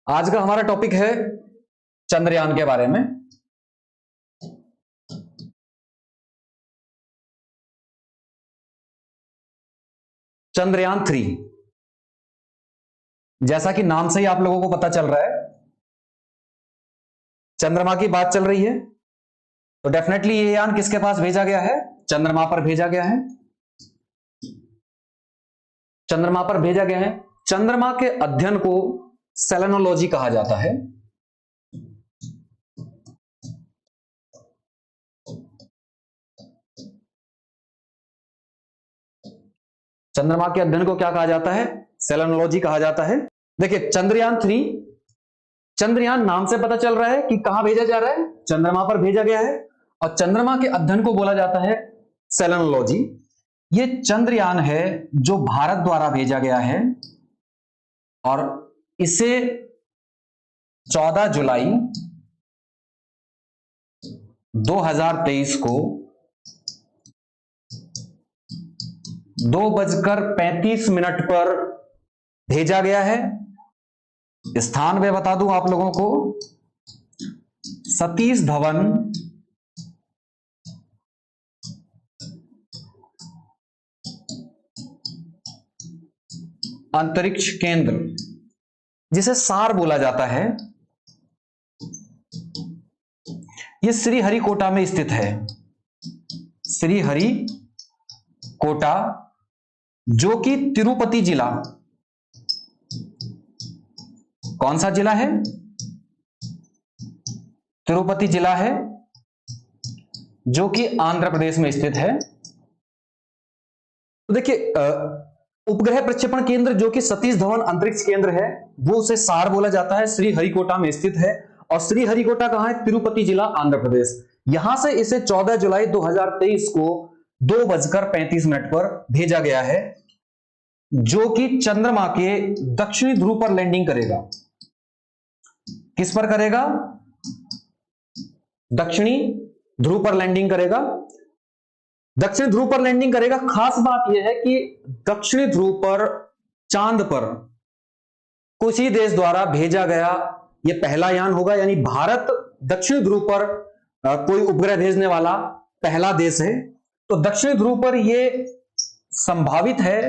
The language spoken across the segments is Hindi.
आज का हमारा टॉपिक है चंद्रयान के बारे में। चंद्रयान 3, जैसा कि नाम से ही आप लोगों को पता चल रहा है, चंद्रमा की बात चल रही है। तो डेफिनेटली ये यान किसके पास भेजा गया है? चंद्रमा पर भेजा गया है। चंद्रमा पर भेजा गया है। चंद्रमा के अध्ययन को सेलेनोलॉजी कहा जाता है। चंद्रमा के अध्ययन को क्या कहा जाता है? सेलेनोलॉजी कहा जाता है। देखिए चंद्रयान 3, चंद्रयान नाम से पता चल रहा है कि कहां भेजा जा रहा है, चंद्रमा पर भेजा गया है। और चंद्रमा के अध्ययन को बोला जाता है सेलेनोलॉजी। ये चंद्रयान है जो भारत द्वारा भेजा गया है और इसे 14 जुलाई 2023 को 2:35 पर भेजा गया है। स्थान में बता दूं आप लोगों को, सतीश धवन अंतरिक्ष केंद्र, जिसे सार बोला जाता है, यह श्रीहरिकोटा में स्थित है। श्रीहरिकोटा, जो कि तिरुपति जिला, कौन सा जिला है? तिरुपति जिला है, जो कि आंध्र प्रदेश में स्थित है। तो देखिए उपग्रह प्रक्षेपण केंद्र जो कि सतीश धवन अंतरिक्ष केंद्र है, वो उसे सार बोला जाता है, श्रीहरिकोटा में स्थित है। और श्रीहरिकोटा कहां है? तिरुपति जिला, आंध्र प्रदेश। यहां से इसे 14 जुलाई 2023 को 2:35 पर भेजा गया है, जो कि चंद्रमा के दक्षिणी ध्रुव पर लैंडिंग करेगा। किस पर करेगा? दक्षिणी ध्रुव पर लैंडिंग करेगा। दक्षिणी ध्रुव पर लैंडिंग करेगा। खास बात यह है कि दक्षिणी ध्रुव पर चांद पर किसी देश द्वारा भेजा गया यह पहला यान होगा, यानी भारत दक्षिणी ध्रुव पर कोई उपग्रह भेजने वाला पहला देश है। तो दक्षिणी ध्रुव पर यह संभावित है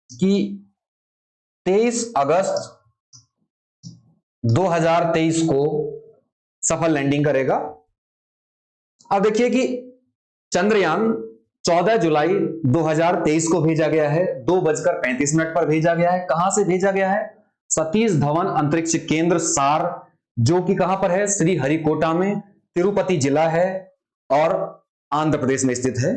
कि 23 अगस्त 2023 को सफल लैंडिंग करेगा। अब देखिए कि चंद्रयान 14 जुलाई 2023 को भेजा गया है, 2:35 पर भेजा गया है। कहां से भेजा गया है? सतीश धवन अंतरिक्ष केंद्र सार, जो कि कहां पर है? श्रीहरिकोटा में, तिरुपति जिला है और आंध्र प्रदेश में स्थित है।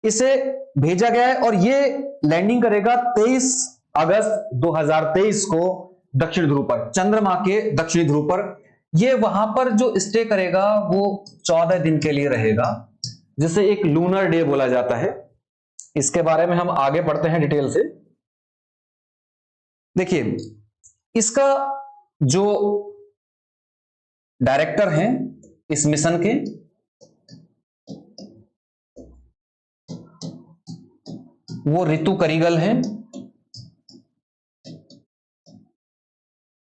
इसे भेजा गया है और यह लैंडिंग करेगा 23 अगस्त 2023 को दक्षिण ध्रुव पर, चंद्रमा के दक्षिणी ध्रुव पर। यह वहां पर जो स्टे करेगा वो 14 दिन के लिए रहेगा, जिसे एक लूनर डे बोला जाता है। इसके बारे में हम आगे पढ़ते हैं डिटेल से। देखिए इसका जो डायरेक्टर हैं इस मिशन के, वो रितु करिगल हैं।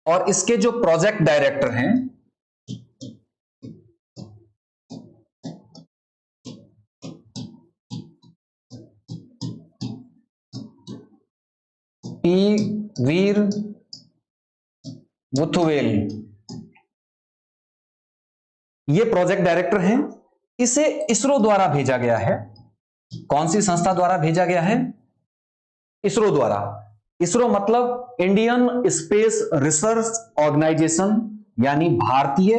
और इसके जो प्रोजेक्ट डायरेक्टर हैं पी वीर मुथुवेल, ये प्रोजेक्ट डायरेक्टर हैं। इसे इसरो द्वारा भेजा गया है। कौन सी संस्था द्वारा भेजा गया है? इसरो द्वारा। इसरो मतलब इंडियन स्पेस रिसर्च ऑर्गेनाइजेशन, यानी भारतीय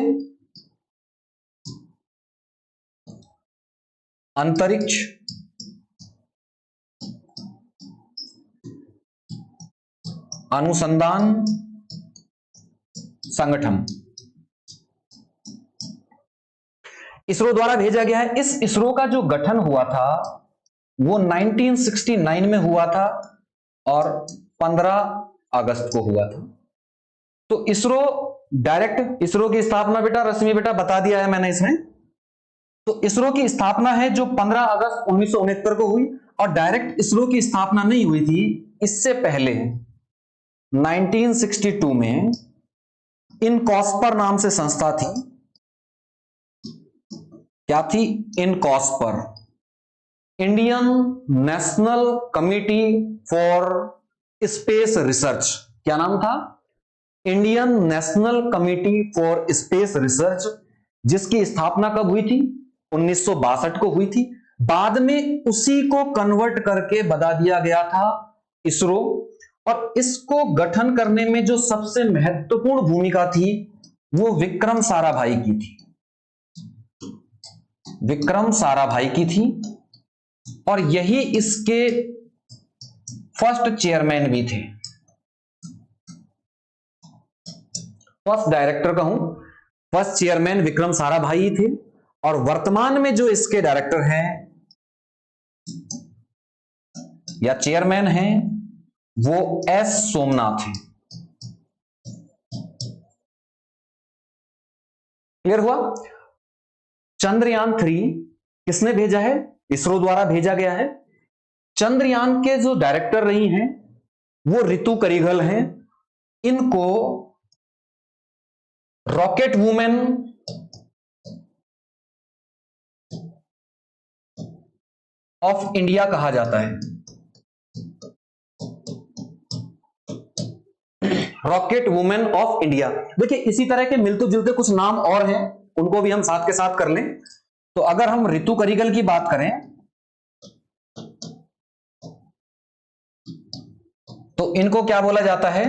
अंतरिक्ष अनुसंधान संगठन, इसरो द्वारा भेजा गया है। इस इसरो का जो गठन हुआ था वो 1969 में हुआ था और 15 अगस्त को हुआ था। तो इसरो डायरेक्ट, इसरो की स्थापना बेटा रश्मि बेटा बता दिया है मैंने इसमें। तो इसरो की स्थापना है जो 15 अगस्त 1969 को हुई, और डायरेक्ट इसरो की स्थापना नहीं हुई थी, इससे पहले 1962 में इनकॉस्पर नाम से संस्था थी। क्या थी? INCOSPAR, Indian national committee for space research. क्या नाम था? Indian national committee for space research, जिसकी स्थापना कब हुई थी? 1962 को हुई थी। बाद में उसी को कन्वर्ट करके बता दिया गया था इसरो, और इसको गठन करने में जो सबसे महत्वपूर्ण भूमिका थी वो विक्रम साराभाई की थी। विक्रम साराभाई की थी, और यही इसके फर्स्ट चेयरमैन भी थे। फर्स्ट डायरेक्टर कहूं, फर्स्ट चेयरमैन विक्रम साराभाई थे, और वर्तमान में जो इसके डायरेक्टर हैं या चेयरमैन हैं वो एस सोमनाथ हैं। क्लियर हुआ? चंद्रयान 3 किसने भेजा है? इसरो द्वारा भेजा गया है। चंद्रयान के जो डायरेक्टर रही हैं वो रितु करिघल हैं। इनको रॉकेट वुमेन ऑफ इंडिया कहा जाता है। Rocket women of India. देखिए, इसी तरह के मिलते जुलते कुछ नाम और हैं, उनको भी हम साथ के साथ कर लें। तो अगर हम रितु करिघल की बात करें तो इनको क्या बोला जाता है?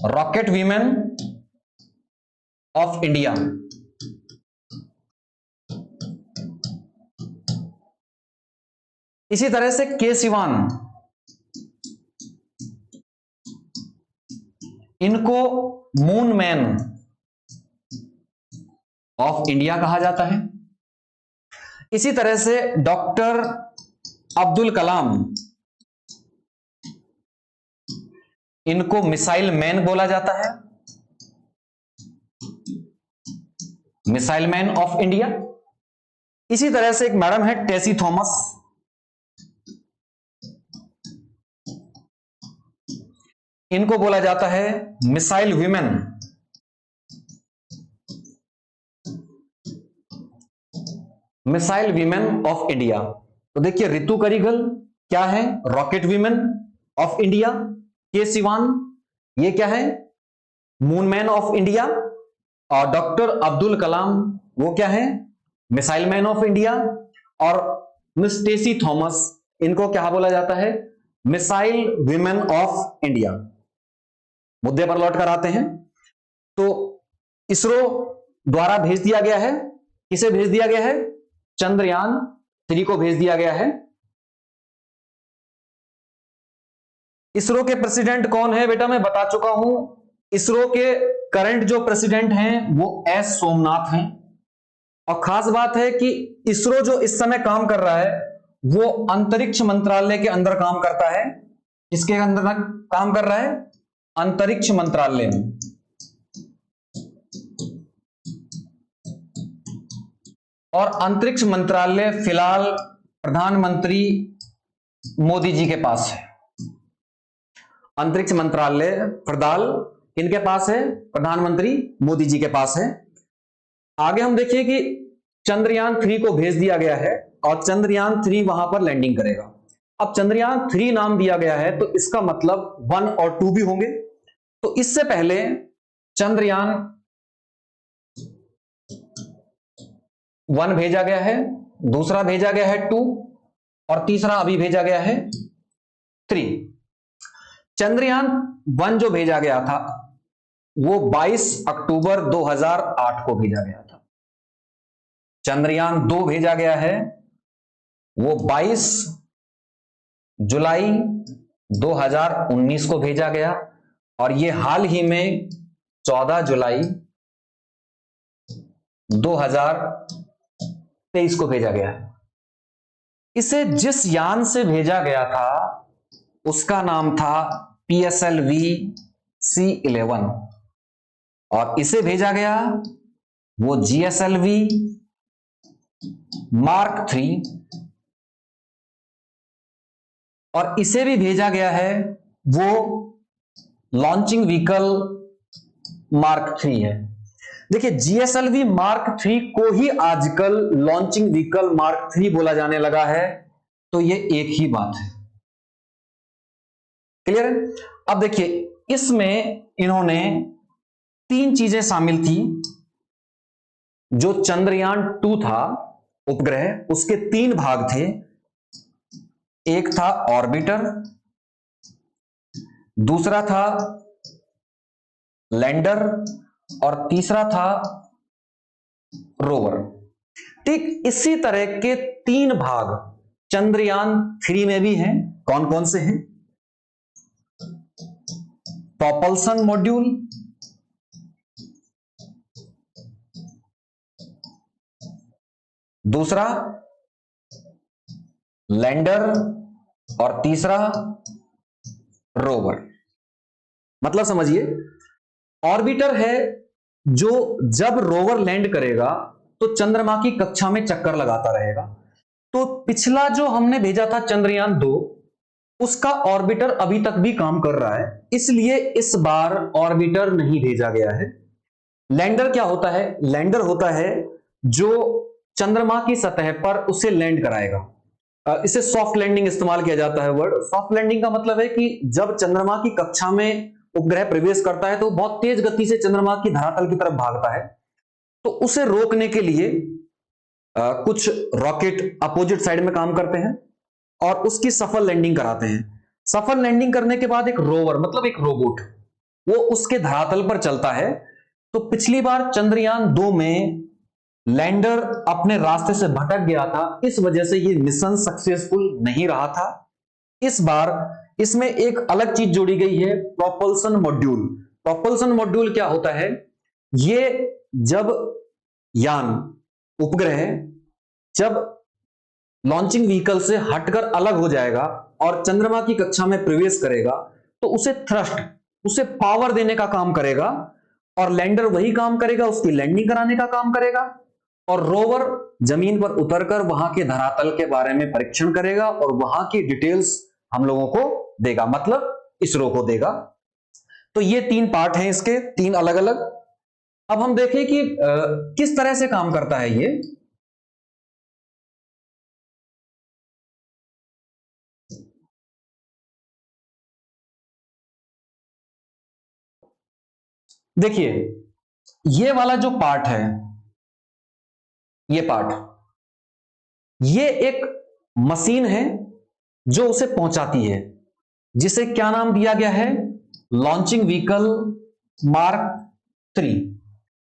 Rocket women of India. इसी तरह से के सिवान, इनको मून मैन ऑफ इंडिया कहा जाता है। इसी तरह से डॉक्टर अब्दुल कलाम, इनको मिसाइल मैन बोला जाता है, मिसाइल मैन ऑफ इंडिया। इसी तरह से एक मैडम है टेसी थॉमस, इनको बोला जाता है missile women, missile women of India. तो देखिए, रितु करिघल क्या है? Rocket women of India. के सिवान ये क्या है? मूनमैन ऑफ इंडिया। और डॉक्टर अब्दुल कलाम वो क्या है? Missile man of India. और मिस टेसी थॉमस, इनको क्या बोला जाता है? Missile women of India. मुद्दे पर लौट कर आते हैं। तो इसरो द्वारा भेज दिया गया है, किसे भेज दिया गया है? चंद्रयान 3 को भेज दिया गया है। इसरो के प्रेसिडेंट कौन है? बेटा मैं बता चुका हूं, इसरो के करंट जो प्रेसिडेंट हैं वो एस सोमनाथ हैं। और खास बात है कि इसरो जो इस समय काम कर रहा है वो अंतरिक्ष मंत्रालय के अंदर काम करता है। किसके अंदर काम कर रहा है? अंतरिक्ष मंत्रालय में। और अंतरिक्ष मंत्रालय फिलहाल प्रधानमंत्री मोदी जी के पास है। अंतरिक्ष मंत्रालय फिलहाल किनके पास है? प्रधानमंत्री मोदी जी के पास है। आगे हम देखिए कि चंद्रयान 3 को भेज दिया गया है और चंद्रयान 3 वहां पर लैंडिंग करेगा। अब चंद्रयान 3 नाम दिया गया है तो इसका मतलब 1 और 2 भी होंगे। तो इससे पहले चंद्रयान 1 भेजा गया है, दूसरा भेजा गया है 2 और तीसरा अभी भेजा गया है 3। चंद्रयान 1 जो भेजा गया था वो 22 अक्टूबर 2008 को भेजा गया था। चंद्रयान 2 भेजा गया है वो 22 जुलाई 2019 को भेजा गया, और ये हाल ही में 14 जुलाई 2023 को भेजा गया है। इसे जिस यान से भेजा गया था उसका नाम था PSLV C11, और इसे भेजा गया वो GSLV Mark 3, और इसे भी भेजा गया है वो लॉन्चिंग व्हीकल मार्क 3 है। देखिए GSLV मार्क 3 को ही आजकल लॉन्चिंग व्हीकल मार्क 3 बोला जाने लगा है, तो ये एक ही बात है। क्लियर है? अब देखिए इसमें इन्होंने 3 चीजें शामिल थी। जो चंद्रयान 2 था उपग्रह, उसके 3 भाग थे। एक था ऑर्बिटर, दूसरा था लैंडर और तीसरा था रोवर। ठीक इसी तरह के 3 भाग चंद्रयान 3 में भी हैं। कौन कौन से हैं? प्रोपल्सन मॉड्यूल, दूसरा लैंडर और तीसरा रोवर। मतलब समझिए, ऑर्बिटर है जो जब रोवर लैंड करेगा तो चंद्रमा की कक्षा में चक्कर लगाता रहेगा। तो पिछला जो हमने भेजा था चंद्रयान 2, उसका ऑर्बिटर अभी तक भी काम कर रहा है, इसलिए इस बार ऑर्बिटर नहीं भेजा गया है। लैंडर क्या होता है? लैंडर होता है जो चंद्रमा की सतह पर उसे लैंड कराएगा। इसे सॉफ्ट लैंडिंग इस्तेमाल किया जाता है वर्ड। सॉफ्ट लैंडिंग का मतलब है कि जब चंद्रमा की कक्षा में उपग्रह प्रवेश करता है तो बहुत तेज गति से चंद्रमा की धरातल की तरफ भागता है, तो उसे रोकने के लिए कुछ रॉकेट अपोजिट साइड में काम करते हैं और उसकी सफल लैंडिंग कराते हैं। सफल लैंडिंग करने के बाद एक रोवर मतलब एक रोबोट वो उसके धरातल पर चलता है। तो पिछली बार चंद्रयान 2 में लैंडर अपने रास्ते से भटक गया था, इस वजह से ये मिशन सक्सेसफुल नहीं रहा था। इस बार इसमें एक अलग चीज जोड़ी गई है, प्रोपल्सन मॉड्यूल। प्रोपल्सन मॉड्यूल क्या होता है? ये जब यान उपग्रह जब लॉन्चिंग व्हीकल से हटकर अलग हो जाएगा और चंद्रमा की कक्षा में प्रवेश करेगा तो उसे थ्रस्ट, उसे पावर देने का काम करेगा और लैंडर वही काम करेगा, उसकी लैंडिंग कराने का काम करेगा और रोवर जमीन पर उतरकर वहां के धरातल के बारे में परीक्षण करेगा और वहां की डिटेल्स हम लोगों को देगा, मतलब इसरो को देगा। तो ये 3 पार्ट हैं इसके, 3 अलग अलग। अब हम देखें कि किस तरह से काम करता है ये। देखिए ये वाला जो पार्ट है, ये पार्ट, ये एक मशीन है जो उसे पहुंचाती है, जिसे क्या नाम दिया गया है? Launching vehicle mark 3।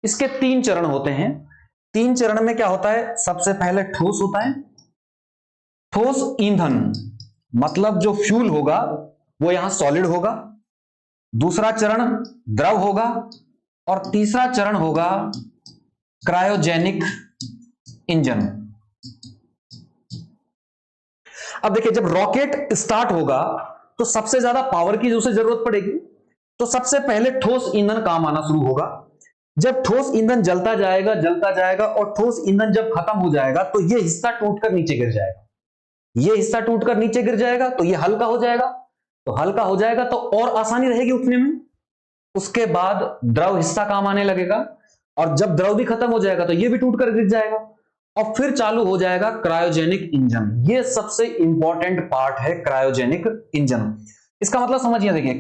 इसके 3 चरण होते हैं। 3 चरण में क्या होता है? सबसे पहले ठोस होता है। ठोस ईंधन मतलब जो फ्यूल होगा वो यहां सॉलिड होगा। दूसरा चरण द्रव होगा और तीसरा चरण होगा क्रायोजेनिक इंजन। अब देखिए जब रॉकेट स्टार्ट होगा तो सबसे ज्यादा पावर की उसे जरूरत पड़ेगी, तो सबसे पहले ठोस ईंधन काम आना शुरू होगा। जब ठोस ईंधन जलता जाएगा और ठोस ईंधन जब खत्म हो जाएगा तो यह हिस्सा टूटकर नीचे गिर जाएगा। यह हिस्सा टूटकर नीचे गिर जाएगा तो यह हल्का हो जाएगा, तो हल्का हो जाएगा तो और आसानी रहेगी उठने में। उसके बाद द्रव हिस्सा काम आने लगेगा और जब द्रव भी खत्म हो जाएगा तो यह भी टूटकर गिर जाएगा और फिर चालू हो जाएगा क्रायोजेनिक इंजन। यह सबसे इंपॉर्टेंट पार्ट है क्रायोजेनिक इंजन। इसका मतलब समझिए, देखिए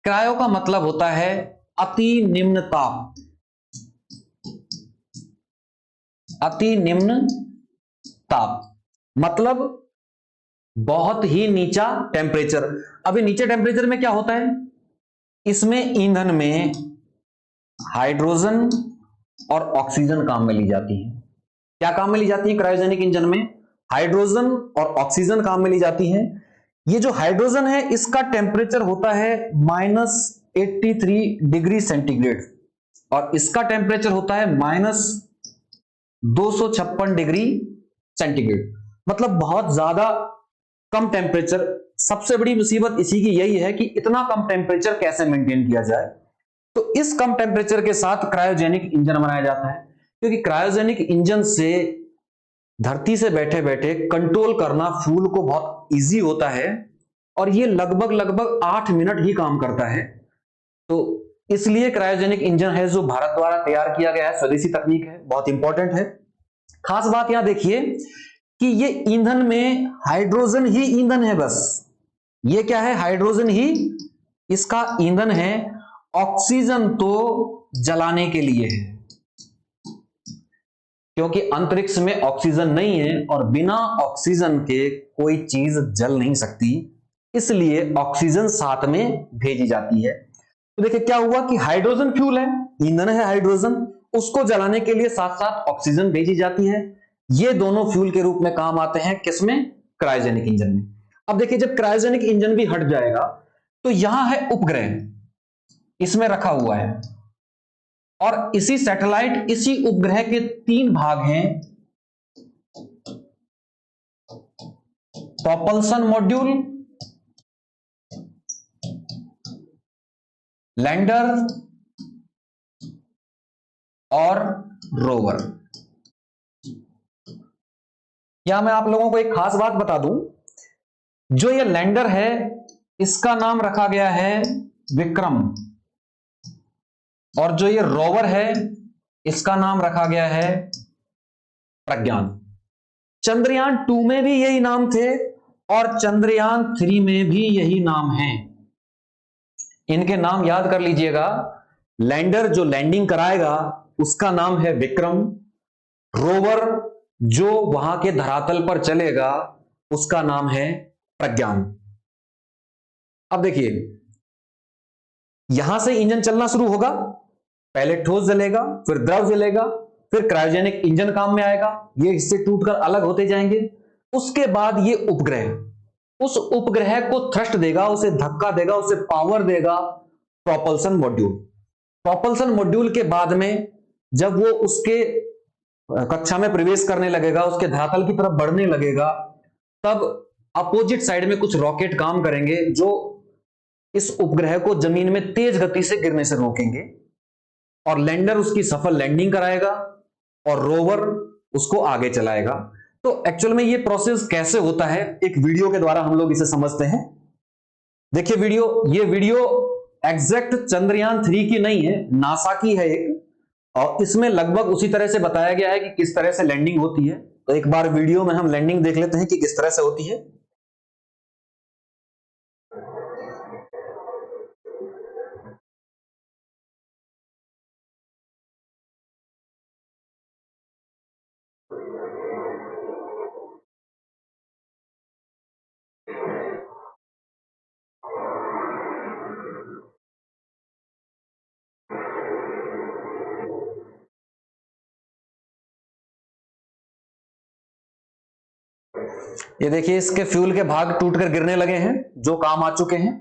क्रायो का मतलब होता है अति निम्न ताप। अति निम्न ताप मतलब बहुत ही नीचा टेम्परेचर। अभी नीचे टेम्परेचर में क्या होता है? इसमें ईंधन में हाइड्रोजन और ऑक्सीजन काम में ली जाती है। क्या काम में ली जाती है? क्रायोजेनिक इंजन में हाइड्रोजन और ऑक्सीजन काम में ली जाती है। ये जो हाइड्रोजन है इसका टेम्परेचर होता है -83 डिग्री सेंटीग्रेड और इसका टेम्परेचर होता है -256 डिग्री सेंटीग्रेड। मतलब बहुत ज्यादा कम टेम्परेचर। सबसे बड़ी मुसीबत इसी की यही है कि इतना कम टेम्परेचर कैसे मेंटेन किया जाए। तो इस कम टेम्परेचर के साथ क्रायोजेनिक इंजन बनाया जाता है, क्योंकि क्रायोजेनिक इंजन से धरती से बैठे बैठे कंट्रोल करना फ्यूल को बहुत इजी होता है और ये लगभग लगभग 8 मिनट ही काम करता है। तो इसलिए क्रायोजेनिक इंजन है जो भारत द्वारा तैयार किया गया है, स्वदेशी तकनीक है, बहुत इंपॉर्टेंट है। खास बात यहां देखिए कि ये ईंधन में हाइड्रोजन ही ईंधन है, बस ये क्या है, हाइड्रोजन ही इसका ईंधन है। ऑक्सीजन तो जलाने के लिए है, क्योंकि अंतरिक्ष में ऑक्सीजन नहीं है और बिना ऑक्सीजन के कोई चीज जल नहीं सकती, इसलिए ऑक्सीजन साथ में भेजी जाती है। तो देखिए क्या हुआ कि हाइड्रोजन फ्यूल है, ईंधन है हाइड्रोजन, उसको जलाने के लिए साथ साथ ऑक्सीजन भेजी जाती है। ये दोनों फ्यूल के रूप में काम आते हैं किसमें, क्रायोजेनिक इंजन में। अब देखिए जब क्रायोजेनिक इंजन भी हट जाएगा तो यहां है उपग्रह, इसमें रखा हुआ है, और इसी सैटेलाइट, इसी उपग्रह के 3 भाग हैं। प्रोपल्सन मॉड्यूल, लैंडर और रोवर। यहां मैं आप लोगों को एक खास बात बता दूं, जो ये लैंडर है इसका नाम रखा गया है विक्रम, और जो ये रोवर है इसका नाम रखा गया है प्रज्ञान। चंद्रयान 2 में भी यही नाम थे और चंद्रयान 3 में भी यही नाम है। इनके नाम याद कर लीजिएगा। लैंडर जो लैंडिंग कराएगा उसका नाम है विक्रम, रोवर जो वहां के धरातल पर चलेगा उसका नाम है प्रज्ञान। अब देखिए यहां से इंजन चलना शुरू होगा, पहले ठोस जलेगा, फिर द्रव जलेगा, फिर क्रायोजेनिक इंजन काम में आएगा, ये हिस्से टूटकर अलग होते जाएंगे। उसके बाद ये उपग्रह, उस उपग्रह को थ्रस्ट देगा, उसे धक्का देगा, उसे पावर देगा प्रोपल्सन मॉड्यूल। प्रोपल्सन मॉड्यूल के बाद में जब वो उसके कक्षा में प्रवेश करने लगेगा, उसके धरातल की तरफ बढ़ने लगेगा, तब अपोजिट साइड में कुछ रॉकेट काम करेंगे जो इस उपग्रह को जमीन में तेज गति से गिरने से रोकेंगे, और लैंडर उसकी सफल लैंडिंग कराएगा और रोवर उसको आगे चलाएगा। तो एक्चुअल में ये प्रोसेस कैसे होता है, एक वीडियो के द्वारा हम लोग इसे समझते हैं। देखिए वीडियो, ये वीडियो एग्जैक्ट चंद्रयान 3 की नहीं है, नासा की है एक, और इसमें लगभग उसी तरह से बताया गया है कि किस तरह से लैंडिंग होती है। तो एक बार वीडियो में हम लैंडिंग देख लेते हैं कि किस तरह से होती है। ये देखिए इसके फ्यूल के भाग टूटकर गिरने लगे हैं जो काम आ चुके हैं।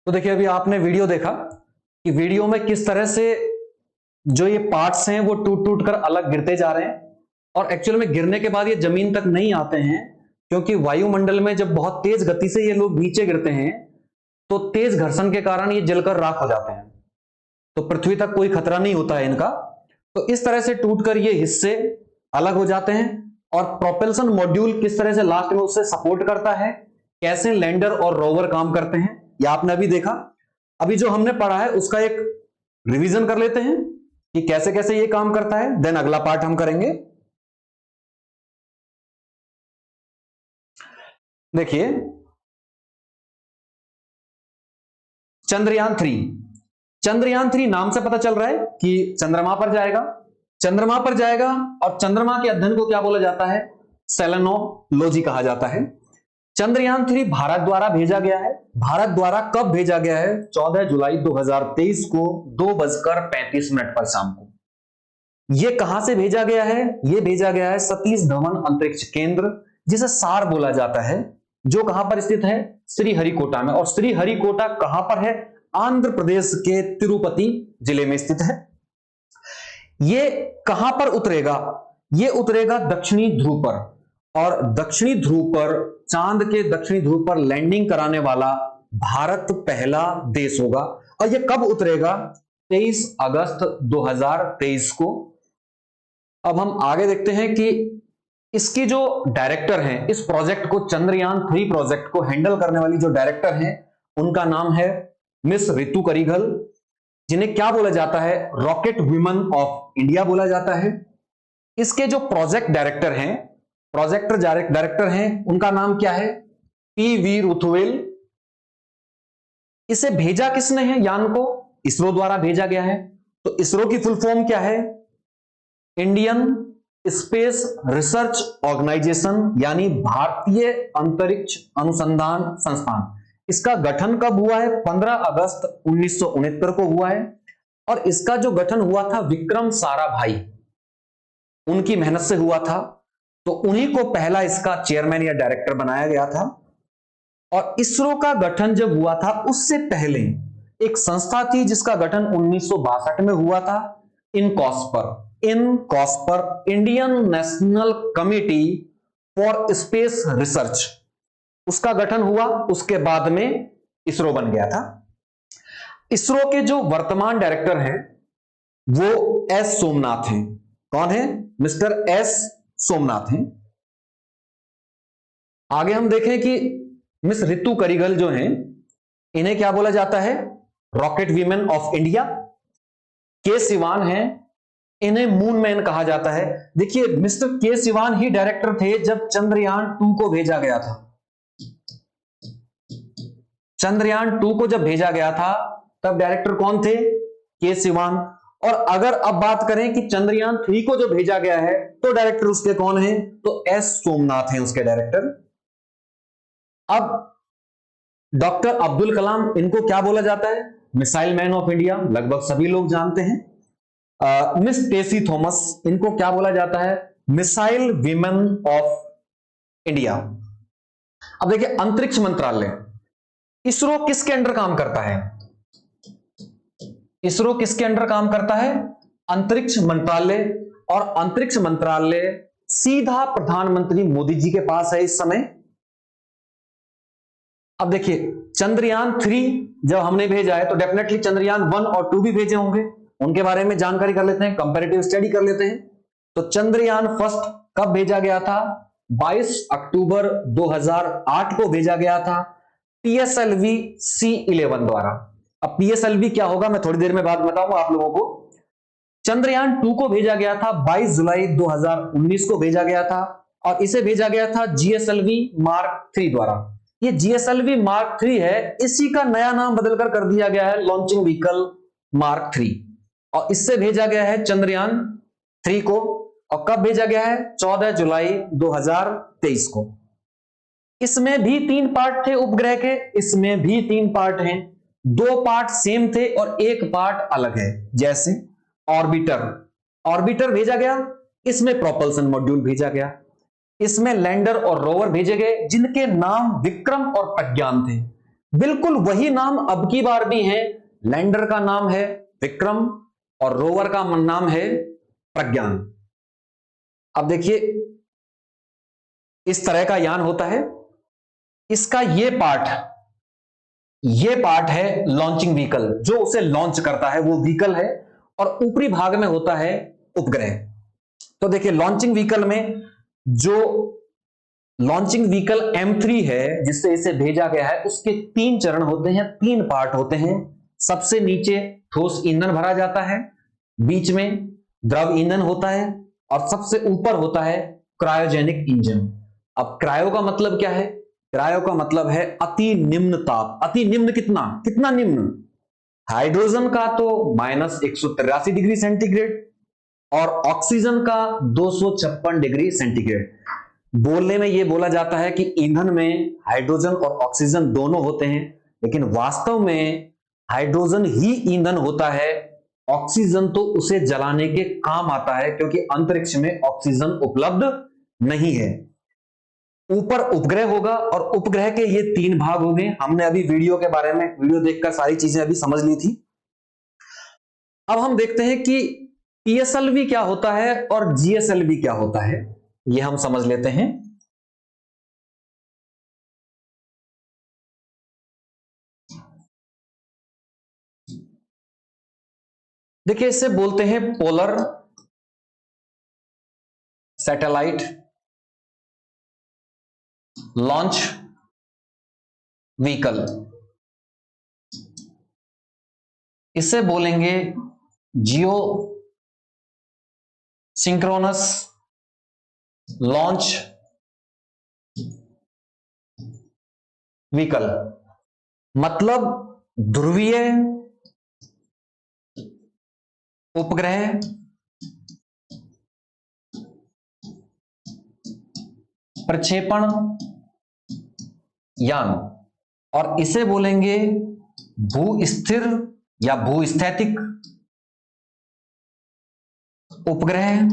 तो देखिए अभी आपने वीडियो देखा कि वीडियो में किस तरह से जो ये पार्ट्स हैं वो टूट टूट कर अलग गिरते जा रहे हैं, और एक्चुअल में गिरने के बाद ये जमीन तक नहीं आते हैं, क्योंकि वायुमंडल में जब बहुत तेज गति से ये लोग नीचे गिरते हैं तो तेज घर्षण के कारण ये जलकर राख हो जाते हैं, तो पृथ्वी तक कोई खतरा नहीं होता है इनका। तो इस तरह से टूटकर ये हिस्से अलग हो जाते हैं, और प्रोपल्सन मॉड्यूल किस तरह से लास्ट में उससे सपोर्ट करता है, कैसे लैंडर और रोवर काम करते हैं, ये आपने अभी देखा। अभी जो हमने पढ़ा है उसका एक रिवीजन कर लेते हैं कि कैसे कैसे ये काम करता है, देन अगला पार्ट हम करेंगे। देखिए चंद्रयान 3 नाम से पता चल रहा है कि चंद्रमा पर जाएगा, और चंद्रमा के अध्ययन को क्या बोला जाता है, सेलेनोलॉजी कहा जाता है। चंद्रयान 3 भारत द्वारा भेजा गया है। भारत द्वारा कब भेजा गया है, 14 जुलाई 2023 को 2:35 पर शाम को। यह कहां से भेजा गया है, यह भेजा गया है सतीश धवन अंतरिक्ष केंद्र, जिसे सार बोला जाता है, जो कहां पर स्थित है, श्रीहरिकोटा में। और श्रीहरिकोटा कहां पर है, आंध्र प्रदेश के तिरुपति जिले में स्थित है। ये कहां पर उतरेगा, ये उतरेगा दक्षिणी ध्रुव पर, और दक्षिणी ध्रुव पर, चांद के दक्षिणी ध्रुव पर लैंडिंग कराने वाला भारत पहला देश होगा। और ये कब उतरेगा, 23 अगस्त 2023 को। अब हम आगे देखते हैं कि इसकी जो डायरेक्टर हैं, इस प्रोजेक्ट को, चंद्रयान 3 प्रोजेक्ट को हैंडल करने वाली जो डायरेक्टर हैं, उनका नाम है मिस रितु करिघल, जिन्हें क्या बोला जाता है, रॉकेट विमन ऑफ इंडिया बोला जाता है। इसके जो प्रोजेक्ट डायरेक्टर हैं, उनका नाम क्या है, पी.वी. रुथवेल। इसे भेजा किसने है, यान को इसरो द्वारा भेजा गया है। तो इसरो की फुल फॉर्म क्या है, इंडियन स्पेस रिसर्च ऑर्गेनाइजेशन, यानी भारतीय अंतरिक्ष अनुसंधान संस्थान। इसका गठन कब हुआ है, 15 अगस्त 1969 को हुआ है। और इसका जो गठन हुआ था विक्रम साराभाई, उनकी मेहनत से हुआ था। तो उन्हीं को पहला इसका चेयरमैन या डायरेक्टर बनाया गया था। और इसरो का गठन जब हुआ था, उससे पहले एक संस्था थी जिसका गठन 1962 में हुआ था, INCOSPAR, Indian national committee for space research. उसका गठन हुआ, उसके बाद में इसरो बन गया था। इसरो के जो वर्तमान डायरेक्टर हैं वो एस सोमनाथ हैं। कौन है, मिस्टर एस सोमनाथ हैं। आगे हम देखें कि मिस रितु करिघल जो हैं, इन्हें क्या बोला जाता है, रॉकेट वीमेन ऑफ इंडिया। के सिवान हैं, इन्हें मून मैन कहा जाता है। देखिए मिस्टर के सिवान ही डायरेक्टर थे जब चंद्रयान 2 को भेजा गया था। चंद्रयान 2 को जब भेजा गया था तब डायरेक्टर कौन थे? के सिवान। और अगर अब बात करें कि चंद्रयान 3 को जो भेजा गया है तो डायरेक्टर उसके कौन है? तो एस सोमनाथ हैं उसके डायरेक्टर। अब डॉक्टर अब्दुल कलाम, इनको क्या बोला जाता है? मिसाइल मैन ऑफ इंडिया, लगभग सभी लोग जानते हैं। मिस टेसी थॉमस, इनको क्या बोला जाता है? Missile women of India. अब देखिए अंतरिक्ष मंत्रालय, इसरो किसके अंडर काम करता है? इसरो किसके अंडर काम करता है? अंतरिक्ष मंत्रालय। और अंतरिक्ष मंत्रालय सीधा प्रधानमंत्री मोदी जी के पास है इस समय। अब देखिए चंद्रयान 3 जब हमने भेजा है तो डेफिनेटली चंद्रयान 1 और 2 भी भेजे होंगे, उनके बारे में जानकारी कर लेते हैं, कंपैरेटिव स्टडी कर लेते हैं। तो चंद्रयान फर्स्ट कब भेजा गया था? 22 अक्टूबर 2008 को भेजा गया था PSLV C11 द्वारा। अब PSLV क्या होगा मैं थोड़ी देर में बात बताऊंगा आप लोगों को। चंद्रयान 2 को भेजा गया था 22 जुलाई 2019 को भेजा गया था, और इसे भेजा गया था GSLV मार्क 3 द्वारा। ये GSLV मार्क 3 है, इसी का नया नाम बदलकर कर दिया गया है लॉन्चिंग व्हीकल मार्क 3, और इससे भेजा गया है चंद्रयान 3 को। और कब भेजा गया है? 14 जुलाई 2023 को। इसमें भी 3 पार्ट थे उपग्रह के, इसमें भी 3 पार्ट हैं। 2 पार्ट सेम थे और 1 पार्ट अलग है। जैसे ऑर्बिटर, ऑर्बिटर भेजा गया, इसमें प्रोपल्सन मॉड्यूल भेजा गया, इसमें लैंडर और रोवर भेजे गए जिनके नाम विक्रम और प्रज्ञान थे। बिल्कुल वही नाम अब की बार भी है, लैंडर का नाम है विक्रम और रोवर का नाम है प्रज्ञान। अब देखिए इस तरह का यान होता है, इसका ये पार्ट है लॉन्चिंग व्हीकल, जो उसे लॉन्च करता है वो व्हीकल है, और ऊपरी भाग में होता है उपग्रह। तो देखिए लॉन्चिंग व्हीकल में जो लॉन्चिंग व्हीकल M3 है जिससे इसे भेजा गया है, उसके 3 चरण होते हैं, 3 पार्ट होते हैं। सबसे नीचे ठोस ईंधन भरा जाता है, बीच में द्रव ईंधन होता है, और सबसे ऊपर होता है क्रायोजेनिक इंजन। अब क्रायो का मतलब क्या है? क्रायो का मतलब है अति निम्न ताप। अति निम्न कितना निम्न? हाइड्रोजन का तो -183 डिग्री सेंटीग्रेड और ऑक्सीजन का 256 डिग्री सेंटीग्रेड। बोलने में यह बोला जाता है कि ईंधन में हाइड्रोजन और ऑक्सीजन दोनों होते हैं, लेकिन वास्तव में हाइड्रोजन ही ईंधन होता है, ऑक्सीजन तो उसे जलाने के काम आता है, क्योंकि अंतरिक्ष में ऑक्सीजन उपलब्ध नहीं है। ऊपर उपग्रह होगा, और उपग्रह के ये 3 भाग हो गए। हमने अभी वीडियो के बारे में वीडियो देखकर सारी चीजें अभी समझ ली थी। अब हम देखते हैं कि PSLV क्या होता है और GSLV क्या होता है, ये हम समझ लेते हैं। देखिए इसे बोलते हैं पोलर सैटेलाइट लॉन्च व्हीकल, इसे बोलेंगे जियो सिंक्रोनस लॉन्च व्हीकल। मतलब ध्रुवीय उपग्रह प्रक्षेपण यान, और इसे बोलेंगे भूस्थिर या भूस्थैतिक उपग्रह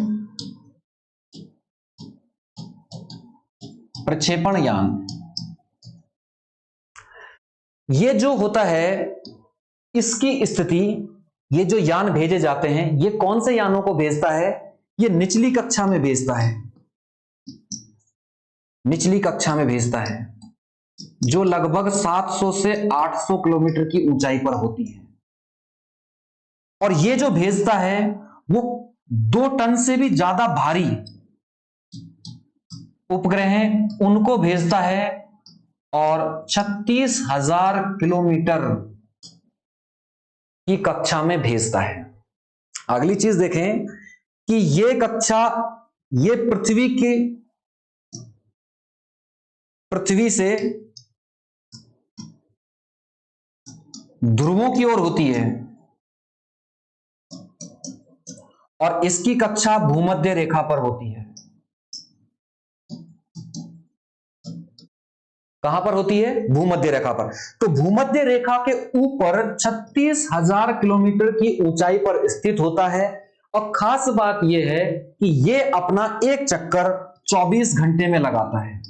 प्रक्षेपण यान। ये जो होता है इसकी स्थिति, ये जो यान भेजे जाते हैं ये कौन से यानों को भेजता है? ये निचली कक्षा में भेजता है, निचली कक्षा में भेजता है, जो लगभग 700 से 800 किलोमीटर की ऊंचाई पर होती है। और ये जो भेजता है वो 2 टन से भी ज्यादा भारी उपग्रह उनको भेजता है, और 36,000 किलोमीटर की कक्षा में भेजता है। अगली चीज देखें कि ये कक्षा, ये पृथ्वी से ध्रुवों की ओर होती है और इसकी कक्षा भूमध्य रेखा पर होती है। कहां पर होती है? भूमध्य रेखा पर। तो भूमध्य रेखा के ऊपर 36,000 किलोमीटर की ऊंचाई पर स्थित होता है। और खास बात यह है कि यह अपना एक चक्कर 24 घंटे में लगाता है।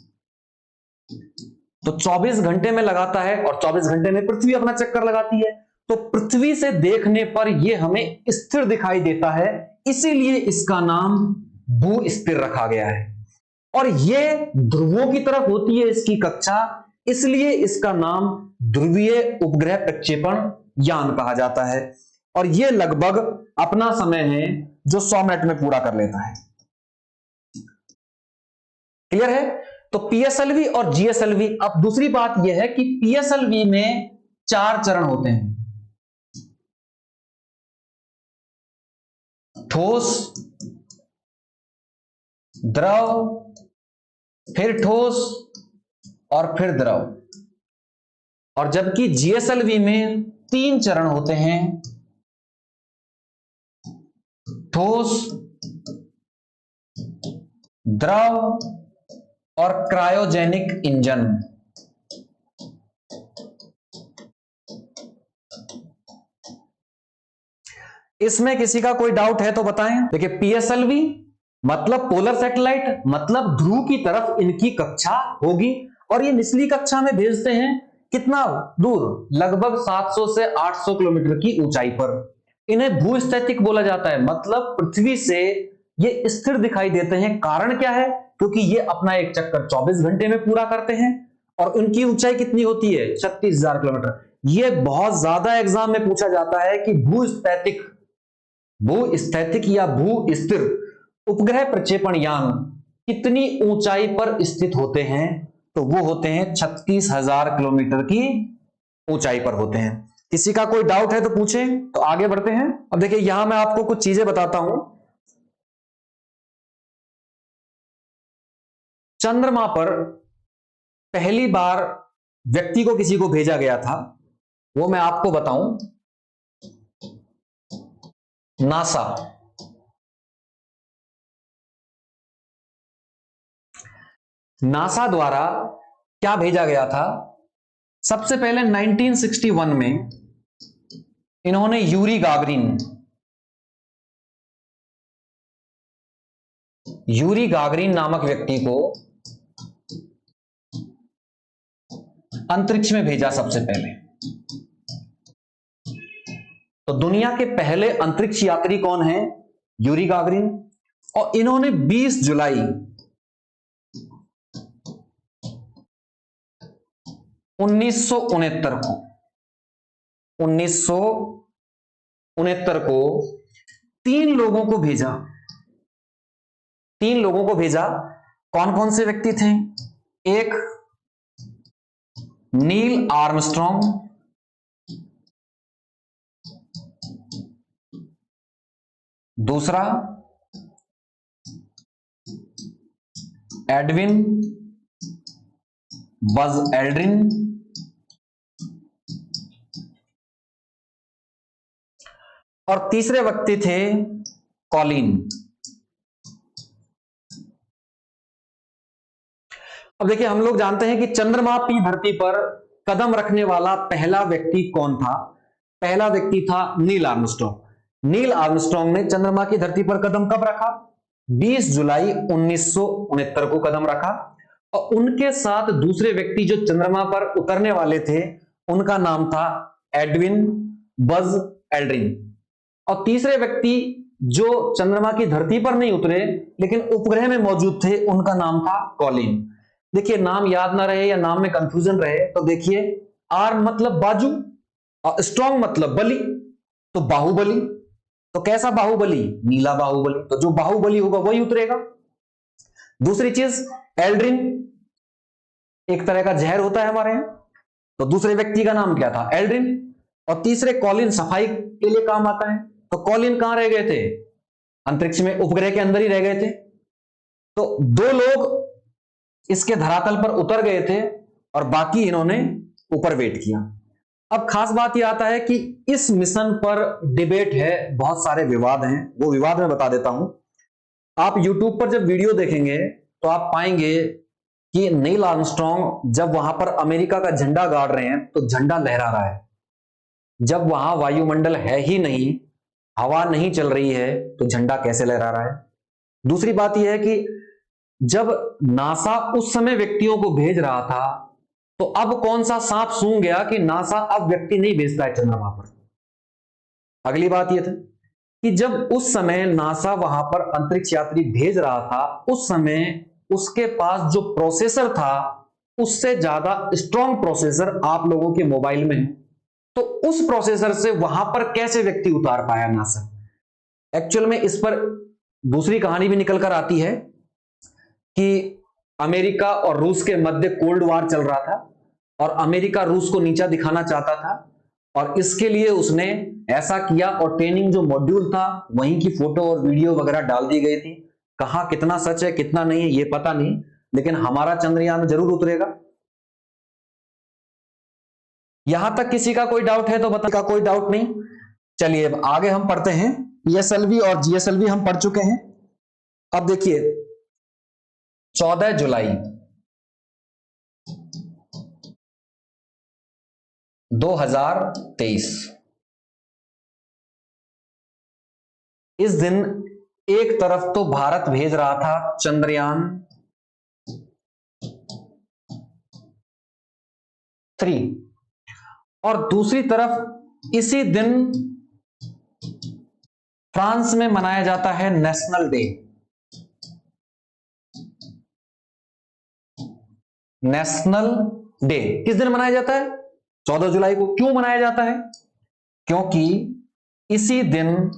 तो 24 घंटे में लगाता है और 24 घंटे में पृथ्वी अपना चक्कर लगाती है। तो पृथ्वी से देखने पर यह हमें स्थिर दिखाई देता है, इसीलिए इसका नाम भू-स्थिर रखा गया है। और यह ध्रुवों की तरफ होती है इसकी कक्षा, इसलिए इसका नाम ध्रुवीय उपग्रह प्रक्षेपण यान कहा जाता है। और यह लगभग अपना समय है जो 100 मिनट में पूरा कर लेता है। क्लियर है? तो पीएसएलवी और जीएसएलवी। अब दूसरी बात यह है कि पीएसएलवी में 4 चरण होते हैं, ठोस, द्रव, फिर ठोस और फिर द्रव। और जबकि जीएसएलवी में 3 चरण होते हैं, ठोस, द्रव और क्रायोजेनिक इंजन। इसमें किसी का कोई डाउट है तो बताएं। देखिए, पीएसएलवी मतलब पोलर सैटेलाइट, मतलब ध्रुव की तरफ इनकी कक्षा होगी और ये निचली कक्षा में भेजते हैं कितना दूर? लगभग 700 से 800 किलोमीटर की ऊंचाई पर। इन्हें भूस्थैतिक बोला जाता है, मतलब पृथ्वी से ये स्थिर दिखाई देते हैं। कारण क्या है? क्योंकि ये अपना एक चक्कर 24 घंटे में पूरा करते हैं और उनकी ऊंचाई कितनी होती है? 36,000 किलोमीटर। ये बहुत ज्यादा एग्जाम में पूछा जाता है कि भूस्थैतिक या भू स्थिर उपग्रह प्रक्षेपण यान कितनी ऊंचाई पर स्थित होते हैं? तो वो होते हैं 36,000 किलोमीटर की ऊंचाई पर होते हैं। किसी का कोई डाउट है तो पूछें, तो आगे बढ़ते हैं। अब देखिए, यहां मैं आपको कुछ चीजें बताता हूं। चंद्रमा पर पहली बार व्यक्ति को किसी को भेजा गया था, वो मैं आपको बताऊं। नासा। नासा द्वारा क्या भेजा गया था? सबसे पहले 1961 में इन्होंने यूरी गागरिन नामक व्यक्ति को अंतरिक्ष में भेजा सबसे पहले। तो दुनिया के पहले अंतरिक्ष यात्री कौन है? Yuri Gagarin. और इन्होंने 20 जुलाई 1969 को 3 लोगों को भेजा। 3 लोगों को भेजा। कौन कौन से व्यक्ति थे? एक नील आर्मस्ट्रॉन्ग, दूसरा एडविन बज एल्ड्रिन, और तीसरे व्यक्ति थे कॉलिन। अब देखिए, हम लोग जानते हैं कि चंद्रमा की धरती पर कदम रखने वाला पहला व्यक्ति कौन था? पहला व्यक्ति था नील आर्मस्ट्रॉन्ग। नील आर्मस्ट्रॉन्ग ने चंद्रमा की धरती पर कदम कब रखा? 20 जुलाई 1969 को कदम रखा। और उनके साथ दूसरे व्यक्ति जो चंद्रमा पर उतरने वाले थे, उनका नाम था एडविन बज एल्ड्रिन। और तीसरे व्यक्ति जो चंद्रमा की धरती पर नहीं उतरे लेकिन उपग्रह में मौजूद थे, उनका नाम था कॉलिन। देखिए, नाम याद ना रहे या नाम में कंफ्यूजन रहे तो देखिए, आर्म मतलब बाजू और स्ट्रॉन्ग मतलब बली, तो बाहुबली। तो कैसा बाहुबली? नीला बाहुबली। तो जो बाहुबली होगा वही उतरेगा। दूसरी चीज, एल्ड्रिन एक तरह का जहर होता है हमारे यहां, तो दूसरे व्यक्ति का नाम क्या था? एल्ड्रिन। और तीसरे कॉलिन सफाई के लिए काम आता है, तो कॉलिन कहां रह गए थे? अंतरिक्ष में, उपग्रह के अंदर ही रह गए थे। तो 2 लोग इसके धरातल पर उतर गए थे और बाकी इन्होंने ऊपर वेट किया। अब खास बात यह आता है कि इस मिशन पर डिबेट है, बहुत सारे विवाद हैं, वो विवाद मैं बता देता हूं। आप YouTube पर जब वीडियो देखेंगे तो आप पाएंगे कि नील आर्मस्ट्रॉन्ग जब वहां पर अमेरिका का झंडा गाड़ रहे हैं तो झंडा लहरा रहा है, जब वहां वायुमंडल है ही नहीं, हवा नहीं चल रही है, तो झंडा कैसे लहरा रहा है? दूसरी बात यह है कि जब नासा उस समय व्यक्तियों को भेज रहा था तो अब कौन सा सांप सूंघ गया कि नासा अब व्यक्ति नहीं भेजता है चंद्रमा पर? अगली बात यह था कि जब उस समय नासा वहां पर अंतरिक्ष यात्री भेज रहा था, उस समय उसके पास जो प्रोसेसर था उससे ज्यादा स्ट्रॉन्ग प्रोसेसर आप लोगों के मोबाइल में है, तो उस प्रोसेसर से वहां पर कैसे व्यक्ति उतार पाया नासा? एक्चुअल में इस पर दूसरी कहानी भी निकल कर आती है कि अमेरिका और रूस के मध्य कोल्ड वार चल रहा था और अमेरिका रूस को नीचा दिखाना चाहता था और इसके लिए उसने ऐसा किया और ट्रेनिंग जो मॉड्यूल था वहीं की फोटो और वीडियो वगैरह डाल दी गई थी। कहां कितना सच है कितना नहीं है ये पता नहीं, लेकिन हमारा चंद्रयान जरूर उतरेगा। यहां तक किसी का कोई डाउट है तो बता, का कोई डाउट नहीं। चलिए अब आगे हम पढ़ते हैं। पीएसएलवी और जीएसएलवी हम पढ़ चुके हैं। अब देखिए 14 जुलाई 2023 इस दिन एक तरफ तो भारत भेज रहा था चंद्रयान 3 और दूसरी तरफ इसी दिन फ्रांस में मनाया जाता है नेशनल डे। नेशनल डे किस दिन मनाया जाता है? 14 जुलाई को। क्यों मनाया जाता है? क्योंकि इसी दिन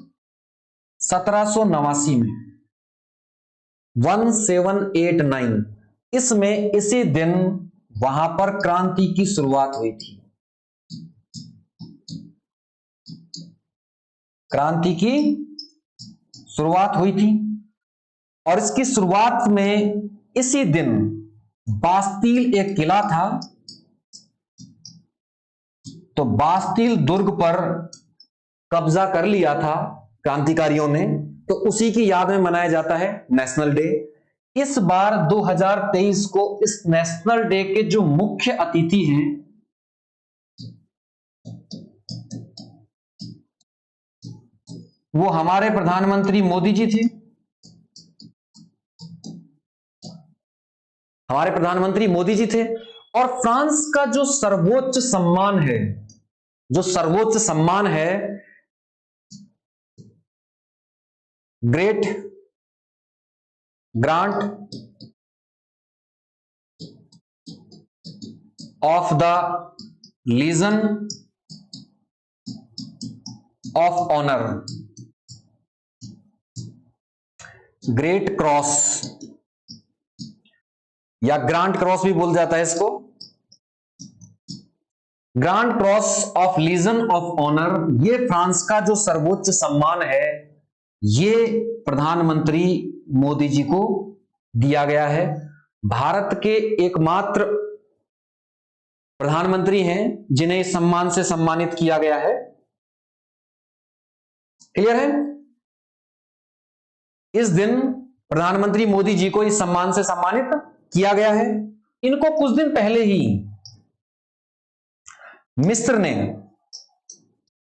1789 में 1789 इसमें इसी दिन वहां पर क्रांति की शुरुआत हुई थी। क्रांति की शुरुआत हुई थी और इसकी शुरुआत में इसी दिन बास्तील एक किला था, तो बास्तील दुर्ग पर कब्जा कर लिया था क्रांतिकारियों ने, तो उसी की याद में मनाया जाता है नेशनल डे। इस बार 2023 को इस नेशनल डे के जो मुख्य अतिथि हैं वो हमारे प्रधानमंत्री मोदी जी थे। हमारे प्रधानमंत्री मोदी जी थे और फ्रांस का जो सर्वोच्च सम्मान है, जो सर्वोच्च सम्मान है great grant of the legion of honour, great cross या ग्रांट क्रॉस भी बोल जाता है इसको, grand cross of legion of honour, ये फ्रांस का जो सर्वोच्च सम्मान है ये प्रधानमंत्री मोदी जी को दिया गया है। भारत के एकमात्र प्रधानमंत्री हैं जिन्हें इस सम्मान से सम्मानित किया गया है। क्लियर है? इस दिन प्रधानमंत्री मोदी जी को इस सम्मान से सम्मानित किया गया है। इनको कुछ दिन पहले ही मिस्र ने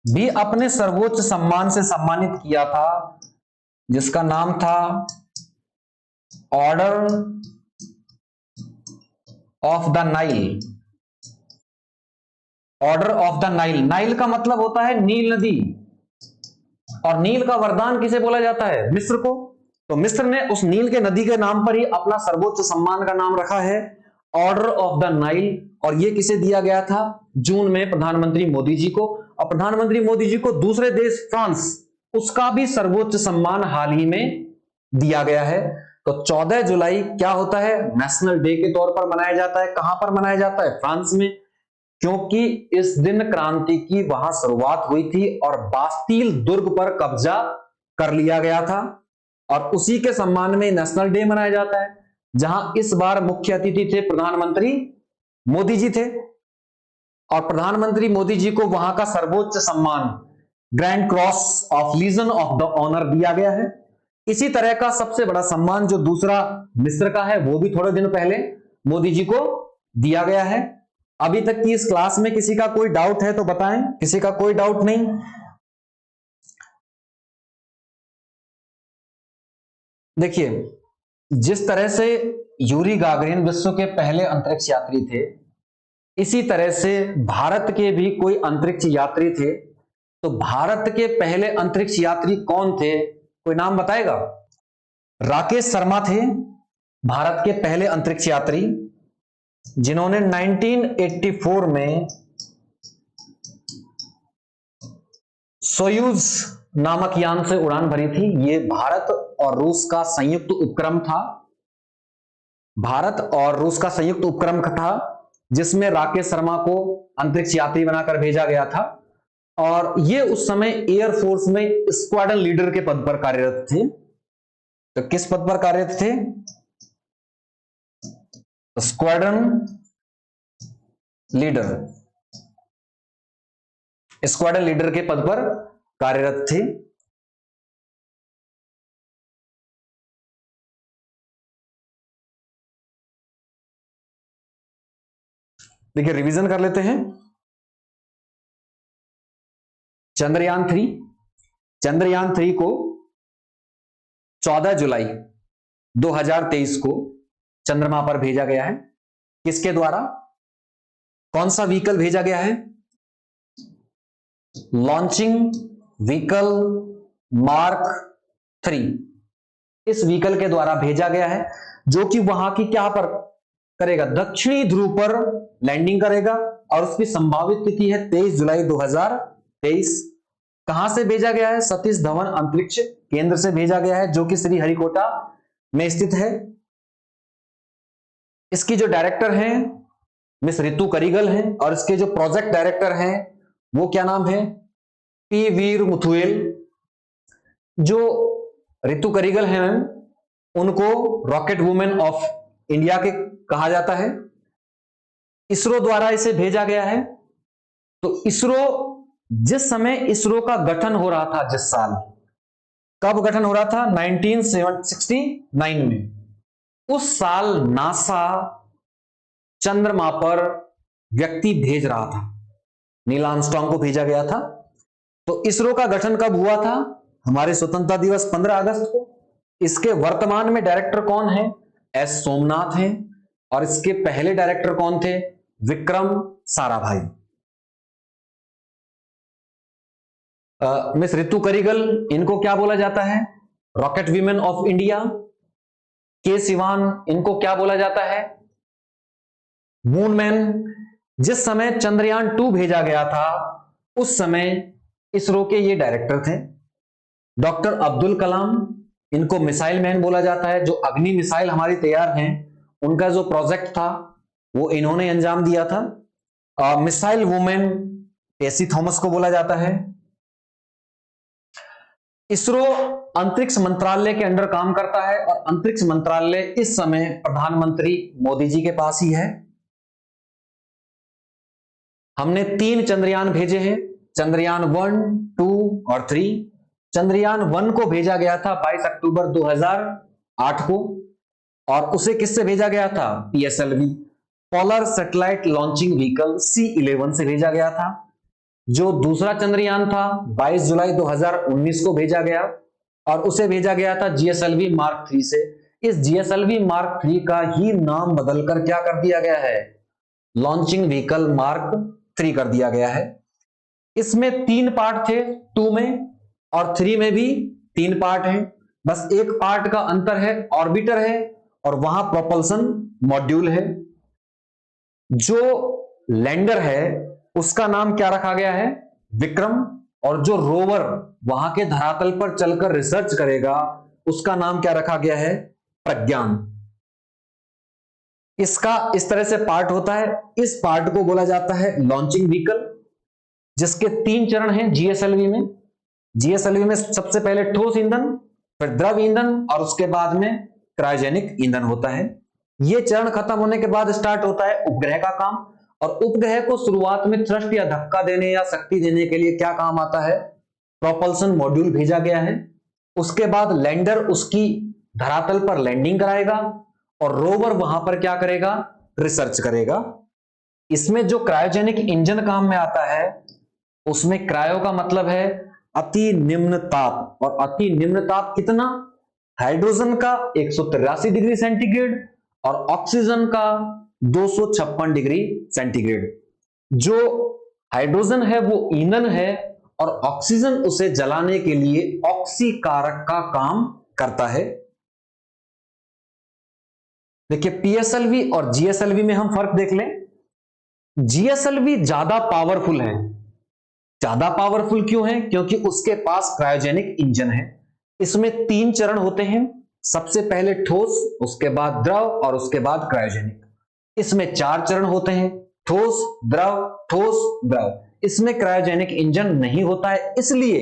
भी अपने सर्वोच्च सम्मान से सम्मानित किया था जिसका नाम था order of the Nile. Order of the Nile, Nile का मतलब होता है नील नदी और नील का वरदान किसे बोला जाता है? मिस्र को। तो मिस्र ने उस नील के नदी के नाम पर ही अपना सर्वोच्च सम्मान का नाम रखा है ऑर्डर ऑफ द नाइल, और यह किसे दिया गया था? जून में प्रधानमंत्री मोदी जी को। और प्रधानमंत्री मोदी जी को दूसरे देश फ्रांस, उसका भी सर्वोच्च सम्मान हाल ही में दिया गया है। तो 14 जुलाई क्या होता है? नेशनल डे के तौर पर मनाया जाता है। कहां पर मनाया जाता है? फ्रांस में। क्योंकि इस दिन क्रांति की वहां शुरुआत हुई थी और बास्तील दुर्ग पर कब्जा कर लिया गया था, और उसी के सम्मान में नेशनल डे मनाया जाता है, जहां इस बार मुख्य अतिथि थे प्रधानमंत्री मोदी जी थे, और प्रधानमंत्री मोदी जी को वहां का सर्वोच्च सम्मान grand cross of legion of the honour दिया गया है। इसी तरह का सबसे बड़ा सम्मान जो दूसरा मिस्र का है वो भी थोड़े दिन पहले मोदी जी को दिया गया है। अभी तक की इस क्लास में किसी का कोई डाउट है तो बताएं, किसी का कोई डाउट नहीं? देखिए, जिस तरह से यूरी गागरिन विश्व के पहले अंतरिक्ष यात्री थे, इसी तरह से भारत के भी कोई अंतरिक्ष यात्री थे। तो भारत के पहले अंतरिक्ष यात्री कौन थे, कोई नाम बताएगा? राकेश शर्मा थे भारत के पहले अंतरिक्ष यात्री, जिन्होंने 1984 में सोयूज नामक यान से उड़ान भरी थी। ये भारत और रूस का संयुक्त उपक्रम था, भारत और रूस का संयुक्त उपक्रम था, जिसमें राकेश शर्मा को अंतरिक्ष यात्री बनाकर भेजा गया था, और ये उस समय एयरफोर्स में स्क्वाड्रन लीडर के पद पर कार्यरत थे। तो किस पद पर कार्यरत थे? स्क्वाड्रन लीडर, स्क्वाड्रन लीडर के पद पर कार्यरत थे। देखिए, रिवीजन कर लेते हैं। चंद्रयान 3 को 14 जुलाई 2023 को चंद्रमा पर भेजा गया है। किसके द्वारा? कौन सा व्हीकल भेजा गया है? लॉन्चिंग व्हीकल मार्क 3, इस व्हीकल के द्वारा भेजा गया है, जो कि वहां की क्या पर करेगा? दक्षिणी ध्रुव पर लैंडिंग करेगा, और उसकी संभावित तिथि है 23 जुलाई 2023। कहां से भेजा गया है? सतीश धवन अंतरिक्ष केंद्र से भेजा गया है, जो कि श्रीहरिकोटा में स्थित है। इसकी जो डायरेक्टर हैं मिस रितु करिगल हैं, और इसके जो प्रोजेक्ट डायरेक्टर हैं वो क्या नाम है? पी वीर मुथुएल। जो रितु करिगल हैं उनको रॉकेट वुमेन ऑफ इंडिया के कहा जाता है। इसरो द्वारा इसे भेजा गया है। तो इसरो, जिस समय इसरो का गठन हो रहा था, जिस साल, कब गठन हो रहा था? 1969 में। उस साल नासा चंद्रमा पर व्यक्ति भेज रहा था, नील आर्मस्ट्रांग को भेजा गया था। तो इसरो का गठन कब हुआ था? हमारे स्वतंत्रता दिवस 15 अगस्त को। इसके वर्तमान में डायरेक्टर कौन है? एस सोमनाथ हैं, और इसके पहले डायरेक्टर कौन थे? विक्रम साराभाई। मिस रितु करिगल, इनको क्या बोला जाता है? Rocket women of India. के सिवान, इनको क्या बोला जाता है? मूनमैन। जिस समय चंद्रयान 2 भेजा गया था उस समय इसरो के ये डायरेक्टर थे। डॉक्टर अब्दुल कलाम, इनको मिसाइल मैन बोला जाता है। जो अग्नि मिसाइल हमारी तैयार हैं, उनका जो प्रोजेक्ट था वो इन्होंने अंजाम दिया था। मिसाइल वुमेन टेसी थॉमस को बोला जाता है। इसरो अंतरिक्ष मंत्रालय के अंडर काम करता है, और अंतरिक्ष मंत्रालय इस समय प्रधानमंत्री मोदी जी के पास ही है। हमने 3 चंद्रयान भेजे हैं, चंद्रयान 1, 2 और 3। चंद्रयान 1 को भेजा गया था 22 अक्टूबर 2008 को, और उसे किससे भेजा गया था? PSLV, polar satellite launching vehicle C11 से भेजा गया था। जो दूसरा चंद्रयान था 22 जुलाई 2019 को भेजा गया, और उसे भेजा गया था GSLV मार्क 3 से। इस GSLV मार्क 3 का ही नाम बदलकर क्या कर दिया गया है? लॉन्चिंग व्हीकल मार्क 3 कर दिया गया है। इसमें 3 पार्ट थे, 2 में और 3 में भी 3 पार्ट हैं। बस एक पार्ट का अंतर है, ऑर्बिटर है और वहां प्रोपल्सन मॉड्यूल है। जो लैंडर है उसका नाम क्या रखा गया है? विक्रम। और जो रोवर वहां के धरातल पर चलकर रिसर्च करेगा उसका नाम क्या रखा गया है? प्रज्ञान। इसका इस तरह से पार्ट होता है। इस पार्ट को बोला जाता है लॉन्चिंग व्हीकल, जिसके 3 चरण हैं जीएसएलवी में। जीएसएलवी में सबसे पहले ठोस ईंधन, फिर द्रव ईंधन और उसके बाद में क्रायोजेनिक ईंधन होता है। ये चरण खत्म होने के बाद स्टार्ट होता है उपग्रह का काम। और उपग्रह को शुरुआत में थ्रस्ट या धक्का देने या शक्ति देने के लिए क्या काम आता है? प्रोपल्सन मॉड्यूल भेजा गया है। उसके बाद लैंडर उसकी धरातल पर लैंडिंग कराएगा और रोवर वहां पर क्या करेगा? रिसर्च करेगा। इसमें जो क्रायोजेनिक इंजन काम में आता है, उसमें क्रायो का मतलब है अति निम्न ताप। और अति निम्न ताप कितना? हाइड्रोजन का 183 डिग्री सेंटीग्रेड और ऑक्सीजन का 256 डिग्री सेंटीग्रेड। जो हाइड्रोजन है वो ईंधन है और ऑक्सीजन उसे जलाने के लिए ऑक्सीकारक का काम करता है। देखिए, पीएसएलवी और जीएसएलवी में हम फर्क देख लें। जीएसएलवी ज्यादा पावरफुल है। ज्यादा पावरफुल क्यों है? क्योंकि उसके पास क्रायोजेनिक इंजन है। इसमें 3 चरण होते हैं, सबसे पहले ठोस, उसके बाद द्रव और उसके बाद क्रायोजेनिक। इसमें 4 चरण होते हैं, ठोस द्रव ठोस द्रव। इसमें क्रायोजेनिक इंजन नहीं होता है, इसलिए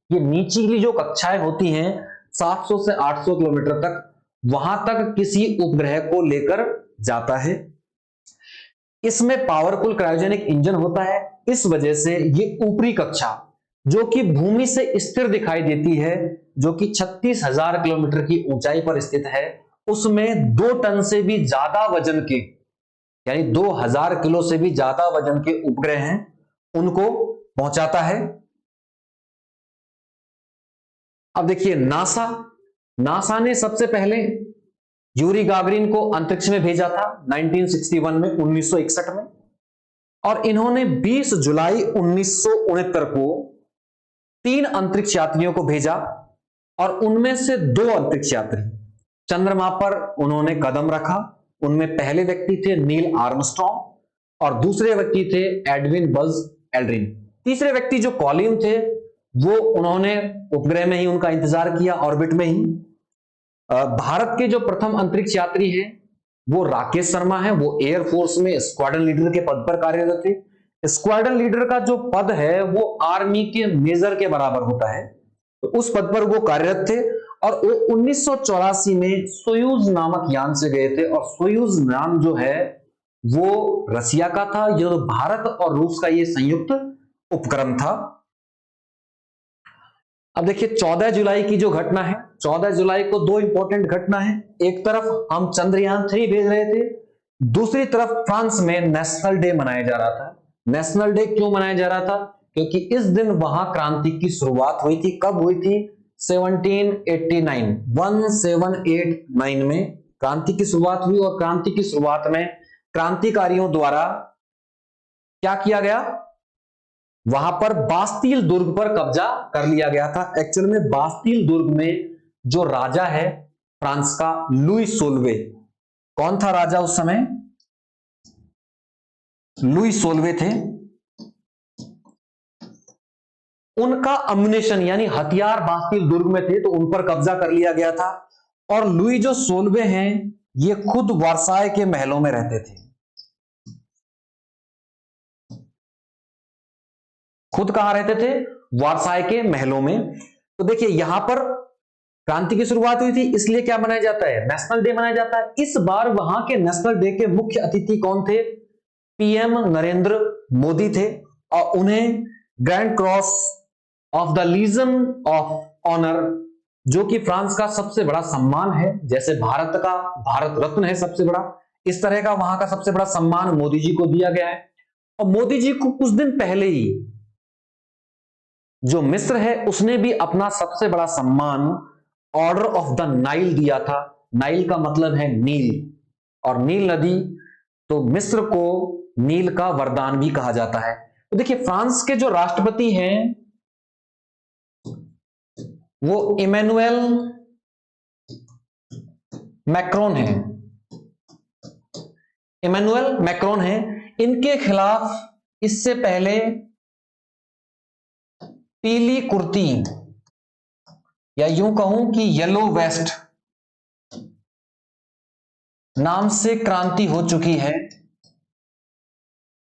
ये निचली जो कक्षाएं होती हैं 700 से 800 किलोमीटर तक, वहां तक किसी उपग्रह को लेकर जाता है। इसमें पावरफुल क्रायोजेनिक इंजन होता है। इस वजह से ये ऊपरी कक्षा जो कि भूमि से स्थिर दिखाई देती है, जो कि 36,000 किलोमीटर की ऊंचाई पर स्थित है, उसमें 2 टन से भी ज्यादा वजन के, यानी 2000 किलो से भी ज्यादा वजन के उपग्रह हैं, उनको पहुंचाता है। अब देखिए, नासा ने सबसे पहले यूरी गागरिन को अंतरिक्ष में भेजा था 1961 में, 1961 में। और इन्होंने 20 जुलाई 1969 को 3 अंतरिक्ष यात्रियों को भेजा और उनमें से 2 अंतरिक्ष यात्री चंद्रमा पर उन्होंने कदम रखा। उनमें पहले व्यक्ति थे नील आर्मस्ट्रॉन्ग और दूसरे व्यक्ति थे एडविन बज एल्ड्रिन। तीसरे व्यक्ति जो कॉलिन थे, वो उन्होंने उपग्रह में ही उनका इंतजार किया, ऑर्बिट में ही। भारत के जो प्रथम अंतरिक्ष यात्री हैं वो राकेश शर्मा हैं। वो एयरफोर्स में स्क्वाड्रन लीडर के पद पर कार्यरत थे। स्क्वाड्रन लीडर का जो पद है वो आर्मी के मेजर के बराबर होता है, तो उस पद पर वो कार्यरत थे। और वो 1984 में सोयूज नामक यान से गए थे। और सोयूज यान जो है वो रसिया का था, जो भारत और रूस का ये संयुक्त उपक्रम था। अब देखिए, 14 जुलाई की जो घटना है, 14 जुलाई को 2 इंपॉर्टेंट घटना है। एक तरफ हम चंद्रयान 3 भेज रहे थे, दूसरी तरफ फ्रांस में नेशनल डे मनाया जा रहा था। नेशनल डे क्यों मनाया जा रहा था? क्योंकि इस दिन वहां क्रांति की शुरुआत हुई थी। कब हुई थी? 1789 में क्रांति की शुरुआत हुई। और क्रांति की शुरुआत में क्रांतिकारियों द्वारा क्या किया गया? वहां पर बास्तील दुर्ग पर कब्जा कर लिया गया था। एक्चुअल में बास्तील दुर्ग में जो राजा है फ्रांस का, लुई सोल्वे। कौन था राजा उस समय? लुई सोल्वे थे। उनका अम्युनिशन यानी हथियार बास्तील दुर्ग में थे, तो उन पर कब्जा कर लिया गया था। और लुई जो सोल्वे हैं, ये खुद वर्साय के महलों में रहते थे। खुद कहां रहते थे? वर्साय के महलों में। तो देखिए, यहां पर क्रांति की शुरुआत हुई थी, इसलिए क्या मनाया जाता है? नेशनल डे मनाया जाता है। इस बार वहां के नेशनल डे के मुख्य अतिथि कौन थे? पीएम नरेंद्र मोदी थे। और उन्हें grand cross of the legion of honour, जो कि फ्रांस का सबसे बड़ा सम्मान है, जैसे भारत का भारत रत्न है सबसे बड़ा, इस तरह का वहां का सबसे बड़ा सम्मान मोदी जी को दिया गया है। और मोदी जी को कुछ दिन पहले ही जो मिस्र है उसने भी अपना सबसे बड़ा सम्मान ऑर्डर ऑफ द नाइल दिया था। नाइल का मतलब है नील, और नील नदी, तो मिस्र को नील का वरदान भी कहा जाता है। तो देखिए, फ्रांस के जो राष्ट्रपति हैं वो इमैनुअल मैक्रोन है। इमैनुअल मैक्रोन है। इनके खिलाफ इससे पहले पीली कुर्ती, या यूं कहूं कि येलो वेस्ट, नाम से क्रांति हो चुकी है।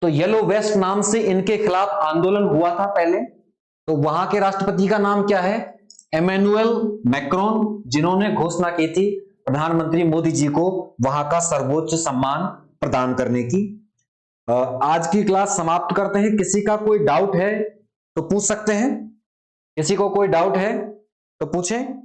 तो येलो वेस्ट नाम से इनके खिलाफ आंदोलन हुआ था पहले। तो वहां के राष्ट्रपति का नाम क्या है? एमेनुएल मैक्रोन, जिन्होंने घोषणा की थी प्रधानमंत्री मोदी जी को वहां का सर्वोच्च सम्मान प्रदान करने की। आज की क्लास समाप्त करते हैं। किसी का कोई डाउट है तो पूछ सकते हैं। किसी को कोई डाउट है तो पूछें।